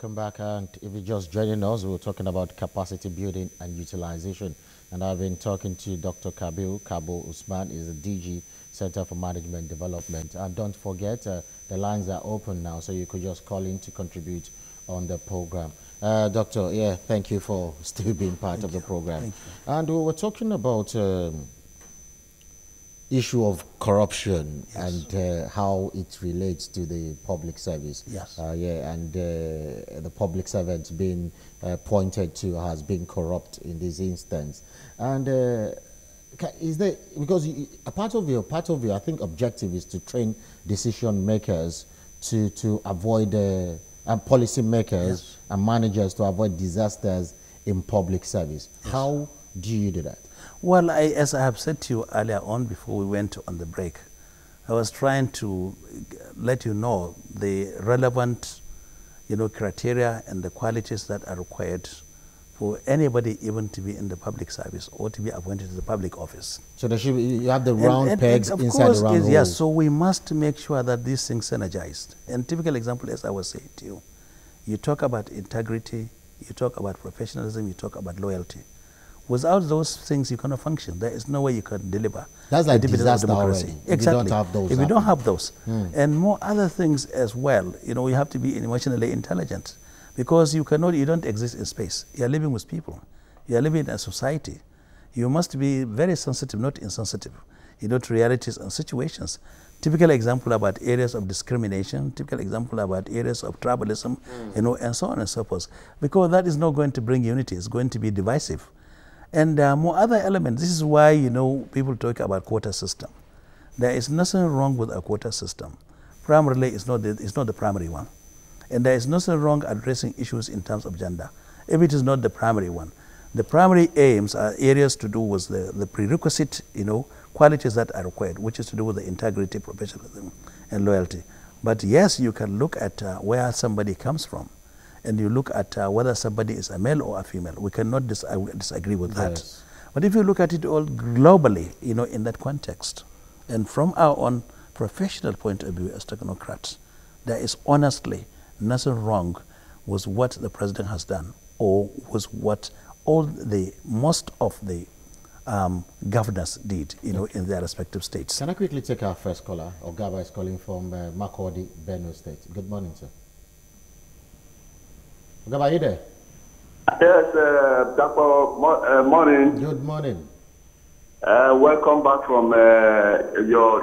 welcome back. And if you're just joining us, we're talking about capacity building and utilization. And I've been talking to Dr. Kabir Kabo Usman, is the DG, Center for Management Development. And don't forget, the lines are open now, so you could just call in to contribute on the program. Doctor, yeah, thank you for still being part of the program. And we were talking about issue of corruption and how it relates to the public service. Yes. And the public servants being pointed to as being corrupt in this instance. And is there, because a part of your I think objective is to train decision makers to avoid and policy makers and managers to avoid disasters in public service. How do you do that? Well, as I have said to you earlier on before we went on the break, I was trying to let you know the relevant, criteria and the qualities that are required for anybody even to be in the public service or to be appointed to the public office. So there should be, you have the round pegs inside the round holes. Yes, so we must make sure that these things synergized. And typical example, as I was saying to you, you talk about integrity, you talk about professionalism, you talk about loyalty. Without those things, you cannot function. There is no way you can deliver. That's like disaster democracy. Already. Exactly. If you don't have those. If you don't have those. And more other things as well. You have to be emotionally intelligent because you don't exist in space. You are living with people. You are living in a society. You must be very sensitive, not insensitive, to realities and situations. Typical example about areas of discrimination, typical example about areas of tribalism, and so on and so forth. Because that is not going to bring unity. It's going to be divisive. And more other elements. This is why, people talk about quota system. There is nothing wrong with a quota system. Primarily, it's not the primary one. And there is nothing wrong addressing issues in terms of gender, if it is not the primary one. The primary aims are areas to do with the prerequisite, qualities that are required, which is to do with the integrity, professionalism, and loyalty. But yes, you can look at where somebody comes from. And you look at whether somebody is a male or a female. We cannot disagree with that. But if you look at it all globally, in that context, and from our own professional point of view as technocrats, there is honestly nothing wrong with what the president has done or with what most of the governors did, in their respective states. Can I quickly take our first caller? Ogaba is calling from Makurdi, Benue State. Good morning, sir. Ogaba, are you there? Yes, Dapo, morning. Good morning. Welcome back from your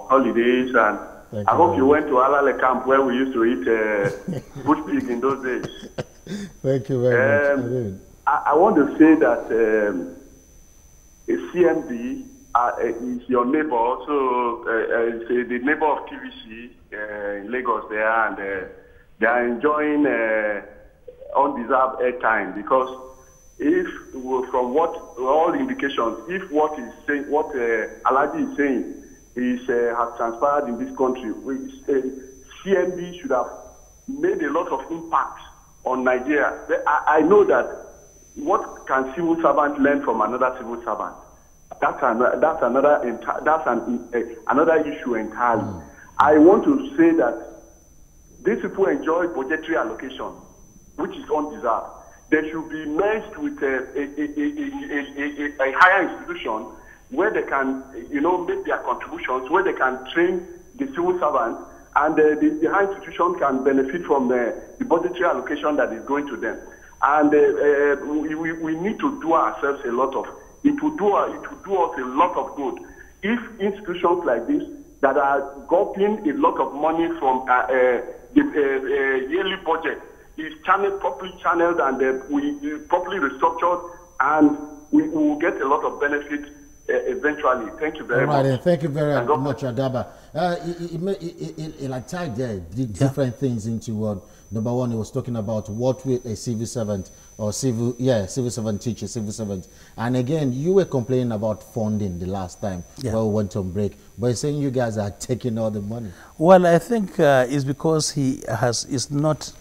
holidays, and I hope you went to Alale camp where we used to eat bush pig in those days. Thank you very much. I want to say that a CMD is your neighbor, so it's the neighbor of TVC in Lagos there, and they are enjoying undeserved airtime because from what all indications, if what is saying, what Alaji is saying has transpired in this country, CMD should have made a lot of impact on Nigeria. I know that what can civil servant learn from another civil servant? That's another issue entirely. I want to say that these people enjoy budgetary allocation, which is undeserved. They should be merged with a higher institution where they can, make their contributions, where they can train the civil servants, and the higher institution can benefit from the budgetary allocation that is going to them. And we need to do ourselves a lot of. It will do us a lot of good if institutions like this that are getting a lot of money from the yearly budget is properly channeled, and we properly restructured, and we will get a lot of benefit eventually. Thank you very much. And thank you very much, Adaba. It tied there different things into what. Number one, he was talking about what will a civil servant or civil servant teach a civil servant. And again, you were complaining about funding the last time when we went on break, but you're saying you guys are taking all the money. Well, I think it's because he is not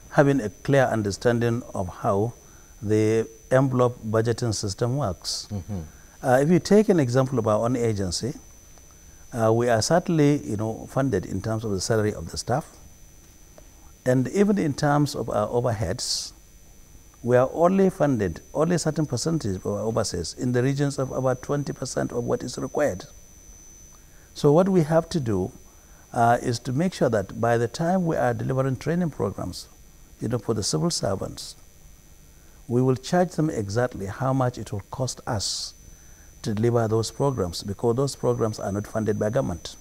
having a clear understanding of how the envelope budgeting system works. If you take an example of our own agency, we are certainly, funded in terms of the salary of the staff. And even in terms of our overheads, we are only funded, only a certain percentage of our overseas in the regions of about 20% of what is required. So what we have to do is to make sure that by the time we are delivering training programs, for the civil servants, we will charge them exactly how much it will cost us to deliver those programs, because those programs are not funded by government,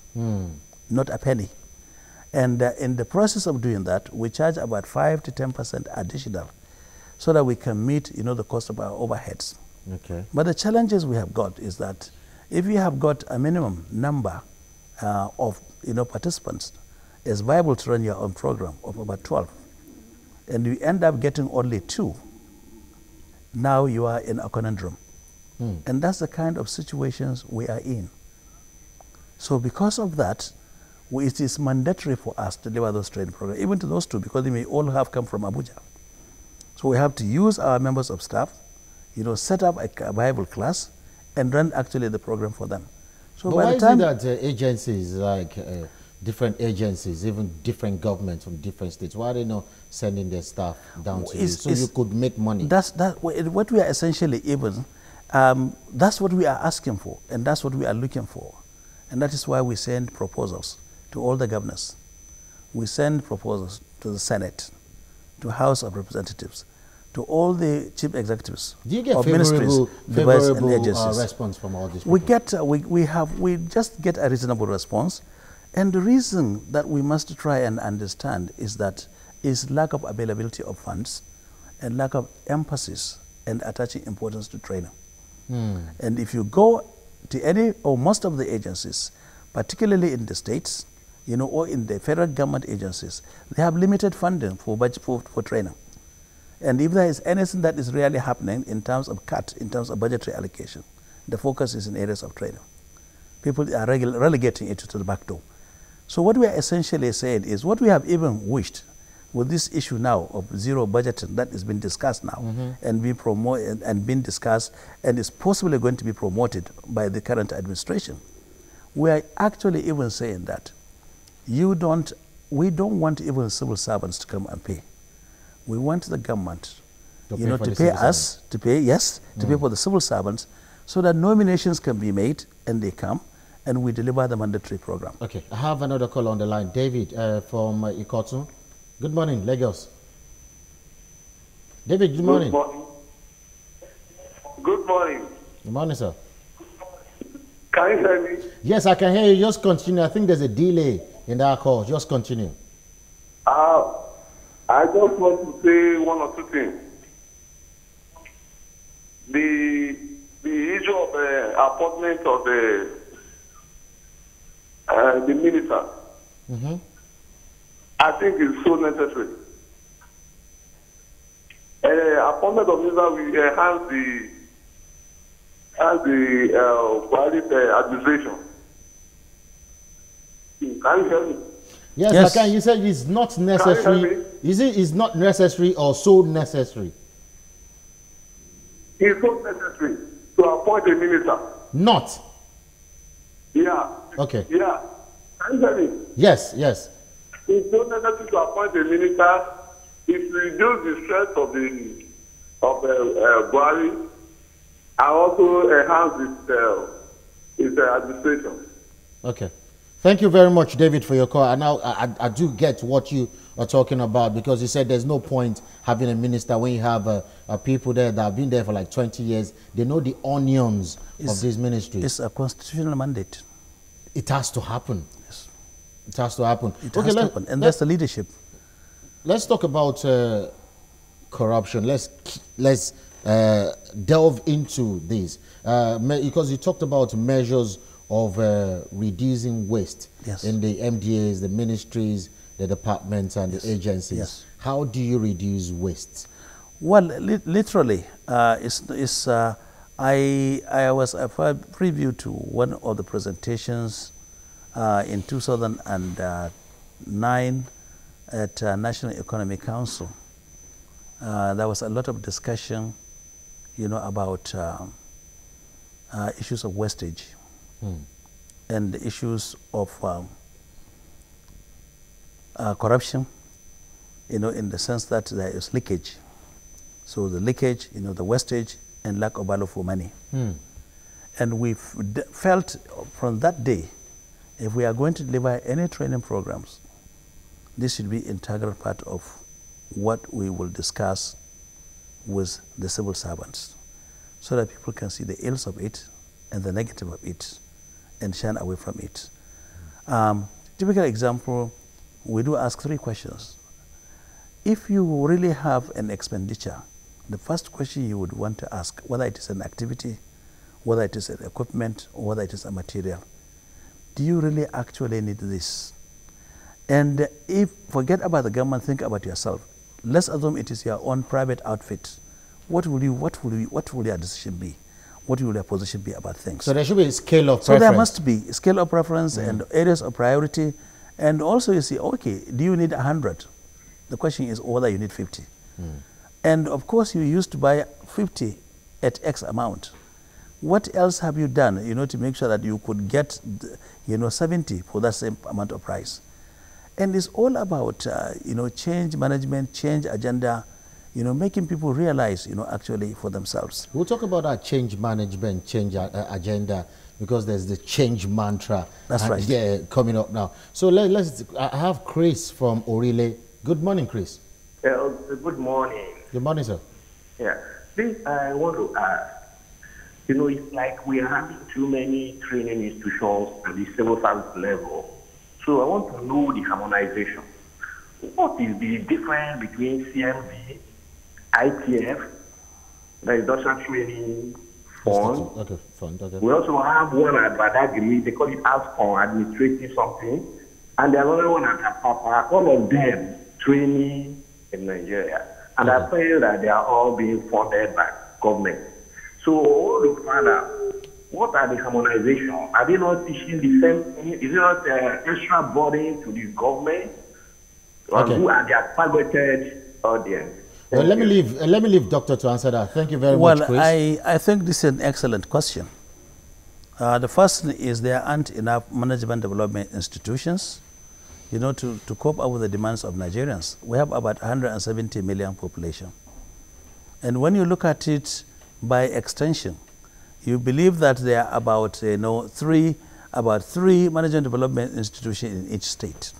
not a penny. And in the process of doing that, we charge about 5 to 10% additional, so that we can meet, the cost of our overheads. Okay. But the challenges we have got is that if you have got a minimum number of, participants, it's viable to run your own program of about 12, and you end up getting only 2. Now you are in a conundrum. And that's the kind of situations we are in. So because of that, it is mandatory for us to deliver those training programs, even to those 2, because they may all have come from Abuja. So we have to use our members of staff, set up a Bible class and run actually the program for them. So but by why the time is it that agencies, like different agencies, even different governments from different states, why are they not sending their staff down to you so you could make money? That's what we are essentially even, that's what we are asking for, and that's what we are looking for. And that is why we send proposals to all the governors. We send proposals to the Senate, to House of Representatives, to all the chief executives Do you get of ministries, favorable and agencies. Response from all these people? We just get a reasonable response, and the reason that we must try and understand is lack of availability of funds and lack of emphasis and attaching importance to training. And if you go to any or most of the agencies, particularly in the states, or in the federal government agencies, they have limited funding for training. And if there is anything that is really happening in terms of in terms of budgetary allocation, the focus is in areas of training. People are relegating it to the back door. So what we are essentially saying is what we have even wished with this issue now of zero budgeting that has been discussed now and being promoted and been discussed and is possibly going to be promoted by the current administration. We are actually even saying that we don't want even civil servants to come and pay. We want the government, to pay us, to pay for the civil servants, so that nominations can be made and they come and we deliver the mandatory program. Okay, I have another call on the line. David from Ikotun. Good morning, Lagos. David, good morning. Good morning. Good morning, sir. Can you hear me? Yes, I can hear you. Just continue. I think there's a delay in that call. Just continue. I just want to say one or two things. The issue of appointment of the minister, I think is so necessary. Appointment of minister will enhance the administration. Can you hear me? Yes, I can. You said it's not necessary. Is it is not necessary or so necessary? It's so necessary to appoint a minister. Not. Yeah. Okay. Yeah. Can you hear me? Yes, yes. It's so necessary to appoint a minister. It reduces the stress of Buhari and also enhance its administration. Okay. Thank you very much, David, for your call. And now I do get what you are talking about, because you said there's no point having a minister when you have people there that have been there for like 20 years. They know the onions of these ministries. It's a constitutional mandate. It has to happen. Yes. It has to happen. It has to happen. And that's the leadership. Let's talk about corruption. Let's delve into this, because you talked about measures of reducing waste in the MDAs, the ministries, the departments, and the agencies. Yes. How do you reduce waste? Well, literally, I was a preview to one of the presentations in 2009 at National Economic Council. There was a lot of discussion, about issues of wastage and the issues of corruption in the sense that there is leakage. So the leakage, the wastage and lack of value for money. And we felt from that day, if we are going to deliver any training programs, this should be integral part of what we will discuss with the civil servants, so that people can see the ills of it and the negative of it and shun away from it. Typical example, we do ask 3 questions. If you really have an expenditure, the first question you would want to ask, whether it is an activity, whether it is an equipment, or whether it is a material, do you really actually need this? And if, forget about the government, think about yourself. Let's assume it is your own private outfit. What will your decision be? What will your position be about things? So there should be a scale of preference. So there must be a scale of preference and areas of priority. And also you see, okay, do you need 100? The question is whether you need 50. And of course you used to buy 50 at X amount. What else have you done, to make sure that you could get, 70 for that same amount of price? And it's all about, change management, change agenda, making people realize, actually for themselves. We'll talk about that change management, change agenda, because there's the change mantra. That's right. Yeah, coming up now. So I have Chris from Orile. Good morning, Chris. Good morning. Good morning, sir. Yeah. Please, I want to ask, it's like we are having too many training institutions at the civil service level. So I want to know the harmonization. What is the difference between CMD, ITF, the industrial training fund? Okay, fund. Okay. We also have one at Badagry, they call it ASCON, administrative something, and the other one at Apapa, all of them training in Nigeria. And I feel that they are all being funded by government. So I want to find out, what are the harmonization? Are they not teaching the same thing? Is it not extra burden to the government? Or who are their targeted audience? Well, let me leave Doctor to answer that. Thank you very much, Chris. Well, I think this is an excellent question. The first is there aren't enough management development institutions, to cope up with the demands of Nigerians. We have about 170 million population. And when you look at it by extension, you believe that there are about, three management development institutions in each state.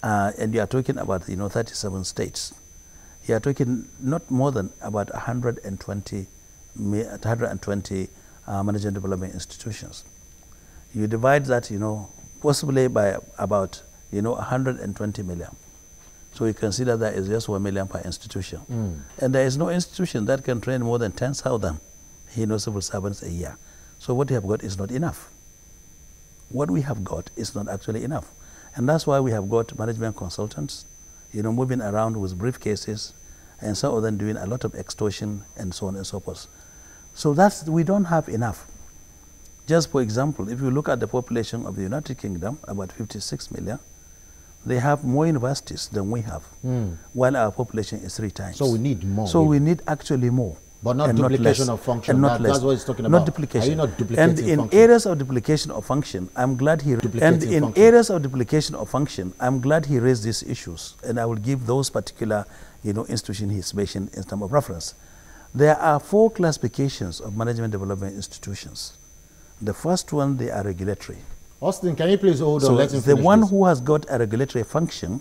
And you are talking about, 37 states. You are talking not more than about 120 management development institutions. You divide that, possibly by about, 120 million. So you consider that is just 1 million per institution. And there is no institution that can train more than 10,000, civil servants a year. So what we have got is not enough. What we have got is not actually enough. And that's why we have got management consultants, moving around with briefcases, and some of them doing a lot of extortion and so on and so forth. So we don't have enough. Just for example, if you look at the population of the United Kingdom, about 56 million, they have more universities than we have, while our population is 3 times. So we need more. So we need actually more. But not duplication of function. And not less. That's what he's talking about. Not duplication. Are you not duplicating function? And in areas of duplication of function, I'm glad he raised these issues. And I will give those particular, institutions he's mentioned in terms of reference. There are 4 classifications of management development institutions. The first one, they are regulatory. Austin, can you please hold on? So Let him the one this. who has got a regulatory function,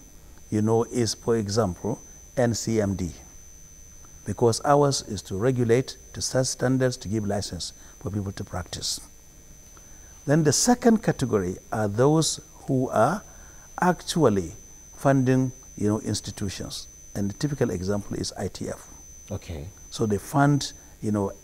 is, for example, NCMD. Because ours is to regulate, to set standards, to give license for people to practice. Then the second category are those who are actually funding, institutions. And the typical example is ITF. Okay. So they fund,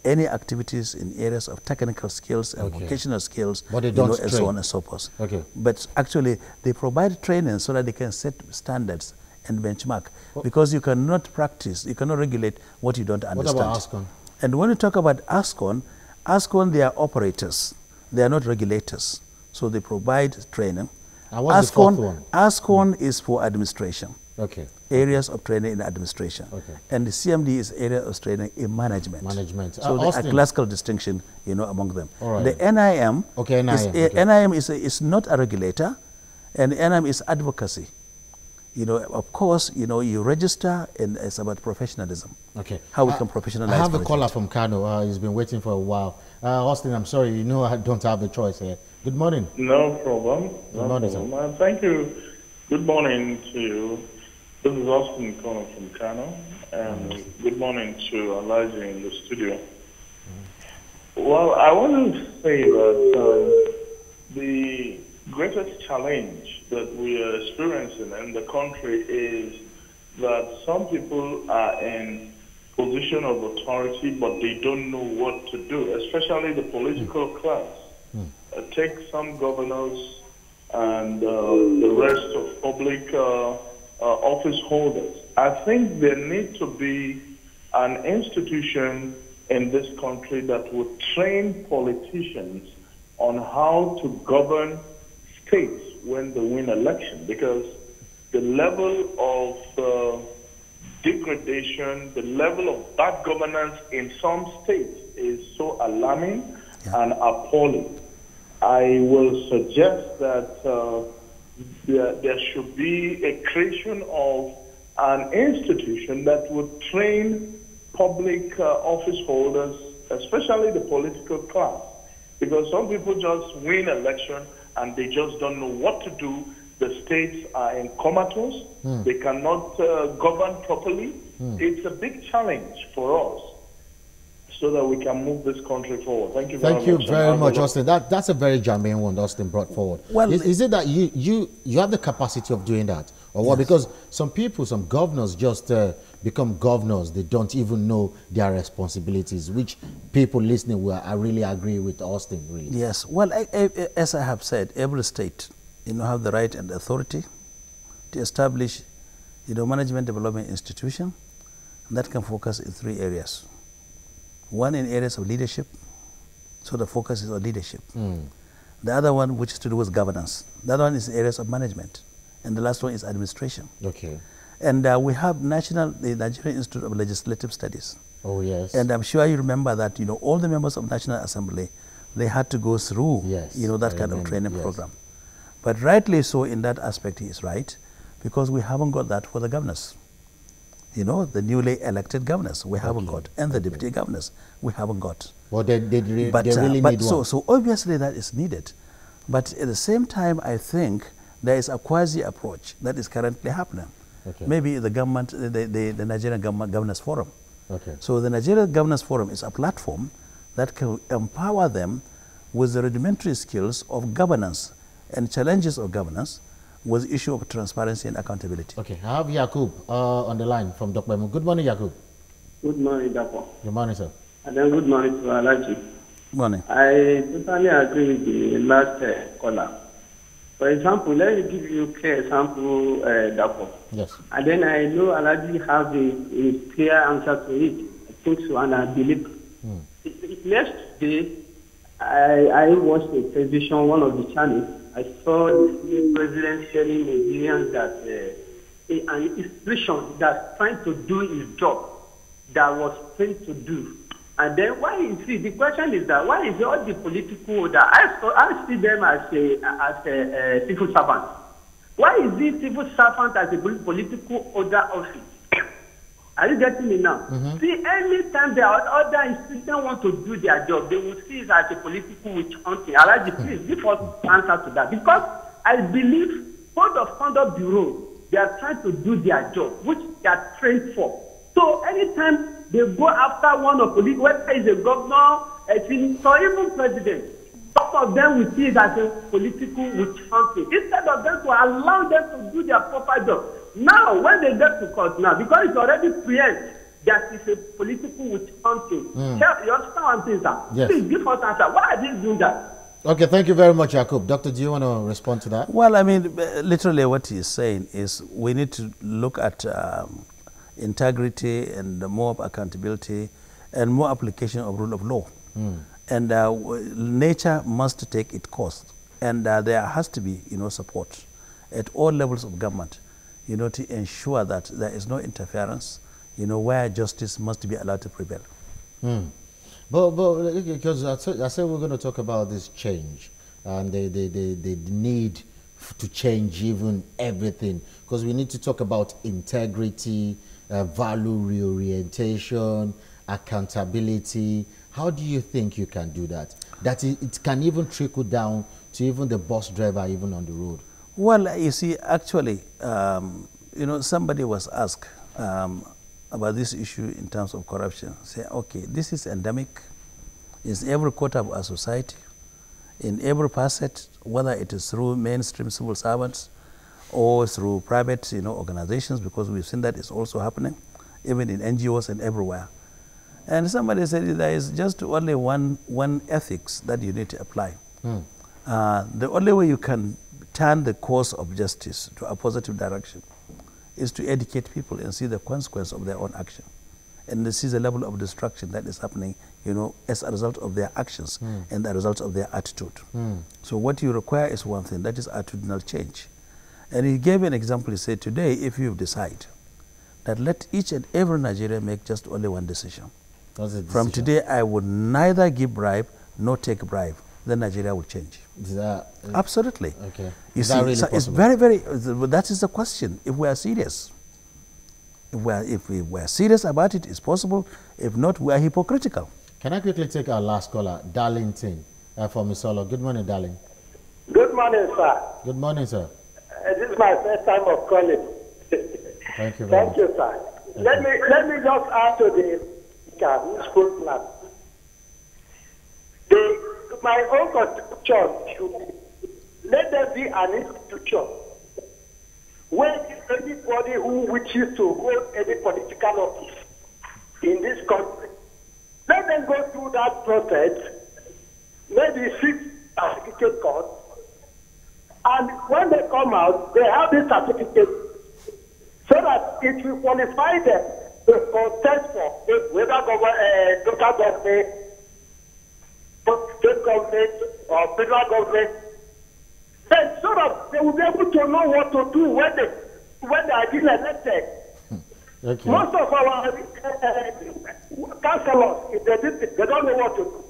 any activities in areas of technical skills and vocational skills, but they don't and so on and so forth. Okay. But actually, they provide training so that they can set standards and benchmark, because you cannot practice, you cannot regulate what you don't understand. What about ASCON? And when you talk about ASCON, they are operators. They are not regulators. So they provide training. And what's the fourth one? ASCON is for administration. Okay. Areas of training in administration. Okay. And the CMD is area of training in management. So a classical distinction, among them. All right. The NIM, NIM is not a regulator, and NIM is advocacy. Of course, you register, and it's about professionalism. Okay. How we can professionalize. I have a caller from Kano. He's been waiting for a while. Austin, I'm sorry, I don't have a choice here. Good morning. No problem. Good morning, sir. Thank you. Good morning to you. This is Austin calling from Kano. And good morning to Elijah in the studio. Well, I want to say that the greatest challenge that we are experiencing in the country is that some people are in position of authority, but they don't know what to do, especially the political class. Take some governors and the rest of public office holders. I think there needs to be an institution in this country that would train politicians on how to govern states when they win election, because the level of degradation, the level of bad governance in some states is so alarming and appalling. I will suggest that there should be a creation of an institution that would train public office holders, especially the political class, because some people just win election and they just don't know what to do. The states are in comatose. They cannot govern properly. It's a big challenge for us so that we can move this country forward. Thank you very much. Thank you very much, Austin. That's a very germane one Austin brought forward. Well, is it that you have the capacity of doing that? Or what? Because some people, some governors just become governors. They don't even know their responsibilities, which people listening I really agree with Austin. Really. Yes. Well, as I have said, every state have the right and authority to establish management development institution that can focus in 3 areas. One in areas of leadership, so the focus is on leadership. The other one, which is to do with governance. The other one is areas of management. And the last one is administration. Okay. And we have the Nigerian Institute of Legislative Studies. Oh, yes. And I'm sure you remember that, all the members of National Assembly, they had to go through, that kind of training program. But rightly so, in that aspect, he is right, because we haven't got that for the governors. The newly elected governors, we haven't got, and the deputy governors, we haven't got. Well, they really need one. So obviously that is needed. But at the same time, I think there is a quasi approach that is currently happening. Okay. Maybe the government, the Nigerian Governors Forum. Okay. So the Nigerian Governors Forum is a platform that can empower them with the rudimentary skills of governance and challenges of governance with the issue of transparency and accountability. Okay, I have Yakub on the line from Dokbemu. Good morning, Yakub. Good morning, Dapo. Good morning, sir. And then good morning to Alaji. Good morning. I totally agree with the last caller. For example, let me give you a clear example, Dapo. Yes. And then I know Alaji has a clear answer to it. I think so, and I believe. Yesterday, I watched the television, one of the channels. I saw the president telling Nigerians that an institution that's trying to do its job that was trained to do. And then the question is that why is all the political that I see them as a civil servant? Why is this civil servant as a political order office? Are you getting me now? See, anytime the other institutions want to do their job, they will see it as a political witch hunting. Alaji, please give us answer to that. Because I believe Code of Conduct Bureau, they are trying to do their job, which they are trained for. So anytime they go after one of police, whether it's a governor, a senator, even president, some of them will see it as a political witch hunting. Instead of them to allow them to do their proper job. Now, when they get to court now, because it's already preempted that it's a political witch hunting. You understand what I'm saying, sir? Yes. Please give us answer. Why are they doing that? Okay, thank you very much, Yakub. Doctor, do you want to respond to that? Well, I mean, literally what he's saying is we need to look at integrity and more accountability and more application of rule of law. And nature must take its course. And there has to be, support at all levels of government, to ensure that there is no interference, where justice must be allowed to prevail. But because I said we're going to talk about this change and the need to change even everything? Because we need to talk about integrity, value reorientation, accountability. How do you think you can do that? That it can even trickle down to even the bus driver, even on the road? Well, you see, actually, you know, somebody was asked about this issue in terms of corruption. Say, okay, this is endemic. It's every quarter of our society, in every facet, whether it is through mainstream civil servants or through private, you know, organizations, because we've seen that is also happening, even in NGOs and everywhere. And somebody said there is just only one ethics that you need to apply. The only way you can turn the course of justice to a positive direction is to educate people and see the consequence of their own action, and to see the level of destruction that is happening, you know, as a result of their actions and the result of their attitude. So what you require is one thing, that is attitudinal change. And he gave an example. He said, today, if you decide that let each and every Nigerian make just only one decision. From today, I would neither give bribe nor take bribe, then Nigeria will change. Is that, absolutely. Okay. You is see, that really so it's very, that is the question. If we are serious, if we were serious about it, it's possible. If not, we are hypocritical. Can I quickly take our last caller, Darlington from Misolo. Good morning, darling. Good morning, sir. Good morning, sir. This is my first time of calling. Thank you very much. Thank you, sir. Let me just add to the who spoke last. My own constitution, let there be an institution where anybody who wishes to hold any political office in this country, let them go through that process, maybe 6 certificate course, and when they come out, they have this certificate so that it will qualify them to contest for whether local government, state government, or federal government. Then so that they will be able to know what to do when they are being elected. Okay. Most of our councillors, if they don't know what to do.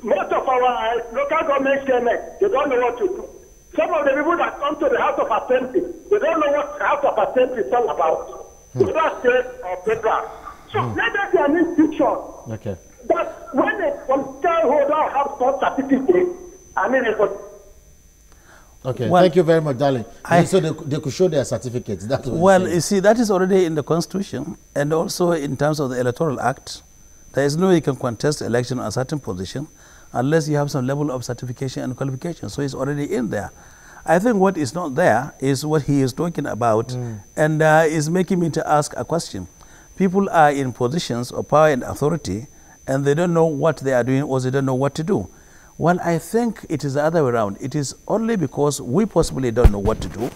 Most of our local government chairmen, they don't know what to do. Some of the people that come to the House of Assembly, they don't know what the House of Assembly is all about. Whether state or federal. So let there be an institution. Okay. But when a political holder has some certificate, I mean, okay, well, thank you very much, darling. So they could show their certificates. That's what well, you see, that is already in the Constitution, and also in terms of the Electoral Act. There is no way you can contest election on a certain position unless you have some level of certification and qualification. So it's already in there. I think what is not there is what he is talking about, and is making me to ask a question. People are in positions of power and authority, and they don't know what they are doing, or they don't know what to do. Well, I think it is the other way around. It is only because we possibly don't know what to do.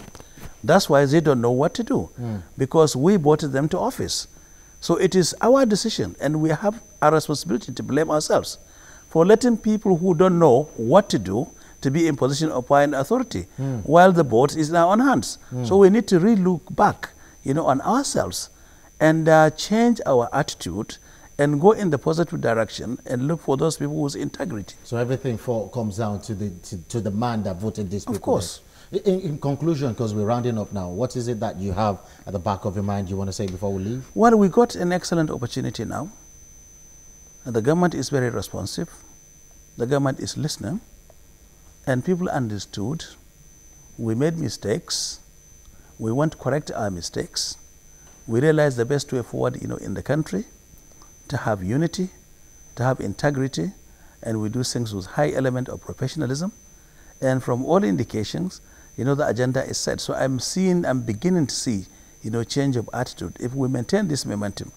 That's why they don't know what to do, because we voted them to office. So it is our decision, and we have a responsibility to blame ourselves for letting people who don't know what to do to be in position of power and authority, while the boat is in our own hands. So we need to really look back, you know, on ourselves and change our attitude and go in the positive direction and look for those people with integrity. So everything comes down to the man that voted this people. Of course. In conclusion, because we're rounding up now, what is it that you have at the back of your mind you want to say before we leave? Well, we got an excellent opportunity now. And the government is very responsive. The government is listening. And people understood. We made mistakes. We want to correct our mistakes. We realized the best way forward, you know, in the country, to have unity, to have integrity, and we do things with high element of professionalism. And from all indications, you know, the agenda is set. So I'm beginning to see, you know, change of attitude. If we maintain this momentum,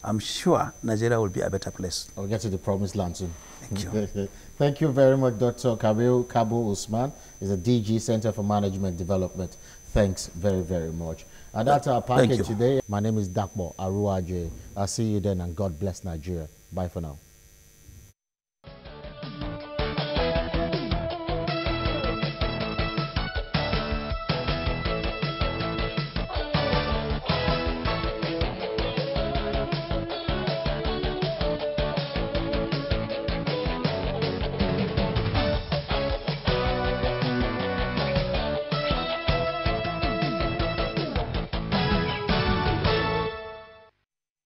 I'm sure Nigeria will be a better place. I'll get to the promised land soon. Thank you. Thank you very much, Dr. Kabir Kabo Usman. He's a DG, Center for Management Development. Thanks very, very much. And that's our package today. My name is Dapo Aruwajoye. I'll see you then, and God bless Nigeria. Bye for now.